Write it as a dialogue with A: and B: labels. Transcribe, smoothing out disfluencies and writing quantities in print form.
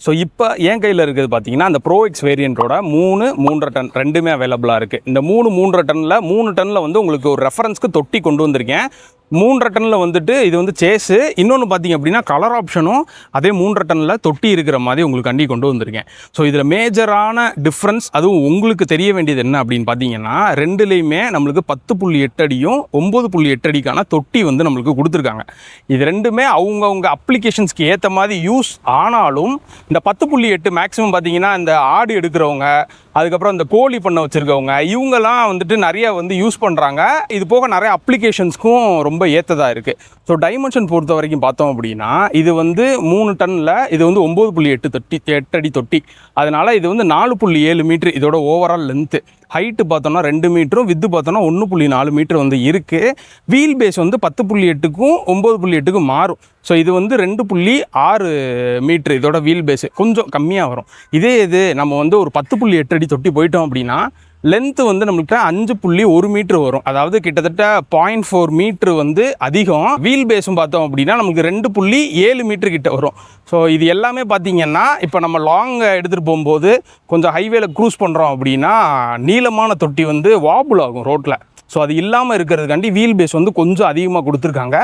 A: So இப்போ என் கையில் இருக்கிறது பார்த்தீங்கன்னா அந்த ப்ரோ எக்ஸ் வேரியண்ட்டோட 3.5 டன் ரெண்டுமே அவைலபிளாக இருக்குது. இந்த 3.5 டன்னில் 3 டன்னில் வந்து உங்களுக்கு ஒரு ரெஃபரன்ஸ்க்கு தொட்டி கொண்டு வந்திருக்கேன். 3.5 டன்னில் வந்துட்டு இது வந்து சேஸு. இன்னொன்று பார்த்தீங்க அப்படின்னா கலர் ஆப்ஷனும் அதே 3.5 டன்னில் தொட்டி இருக்கிற மாதிரி உங்களுக்கு அண்டி கொண்டு வந்திருக்கேன். ஸோ இதில் மேஜரான டிஃப்ரென்ஸ் அதுவும் உங்களுக்கு தெரிய வேண்டியது என்ன அப்படின்னு பார்த்தீங்கன்னா, ரெண்டுலேயுமே நம்மளுக்கு 10.8 அடியும் 9.8 அடிக்கான தொட்டி வந்து நம்மளுக்கு கொடுத்துருக்காங்க. இது ரெண்டுமே அவங்கவுங்க அப்ளிகேஷன்ஸ்க்கு ஏற்ற மாதிரி யூஸ் ஆனாலும் இந்த 10.8 மேக்ஸிமம் பார்த்தீங்கன்னா இந்த ஆடு எடுக்கிறவங்க, அதுக்கப்புறம் இந்த கோழி பண்ண வச்சுருக்கவங்க, இவங்கெல்லாம் வந்துட்டு நிறைய வந்து யூஸ் பண்ணுறாங்க. இது போக நிறைய அப்ளிகேஷன்ஸ்க்கும் ரொம்ப ஏற்றதாக இருக்குது. ஸோ டைமென்ஷன் பொறுத்த வரைக்கும் பார்த்தோம் அப்படின்னா இது வந்து 3 டன்னில் இது வந்து 9.8 அடி தொட்டி. அதனால் இது வந்து 4.7 மீட்ரு இதோட ஓவரால் லென்த்து. ஹைட்டு பார்த்தோன்னா 2 மீட்டரும், வித்து பார்த்தோன்னா 1.4 மீட்டர் வந்து இருக்குது. வீல் பேஸ் வந்து 10.8க்கும் 9.8க்கும் மாறும். ஸோ இது வந்து 2.6 மீட்ரு இதோட வீல் பேஸு கொஞ்சம் கம்மியாக வரும். இதே இது நம்ம வந்து ஒரு 10.8 அடி தொட்டி போயிட்டோம் அப்படின்னா லென்த்து வந்து நம்மள்கிட்ட 5.1 மீட்ரு வரும். அதாவது கிட்டத்தட்ட 0.4 மீட்ரு வந்து அதிகம். வீல் பேஸும் பார்த்தோம் அப்படின்னா நமக்கு 2.7 மீட்ரு கிட்ட வரும். ஸோ இது எல்லாமே பார்த்திங்கன்னா இப்போ நம்ம லாங் எடுத்துகிட்டு போகும்போது கொஞ்சம் ஹைவேல க்ரூஸ் பண்ணுறோம் அப்படின்னா நீளமான தொட்டி வந்து வாபுல் ஆகும் ரோட்டில். ஸோ அது இல்லாமல் இருக்கிறதுக்காண்டி வீல் பேஸ் வந்து கொஞ்சம் அதிகமாக கொடுத்துருக்காங்க.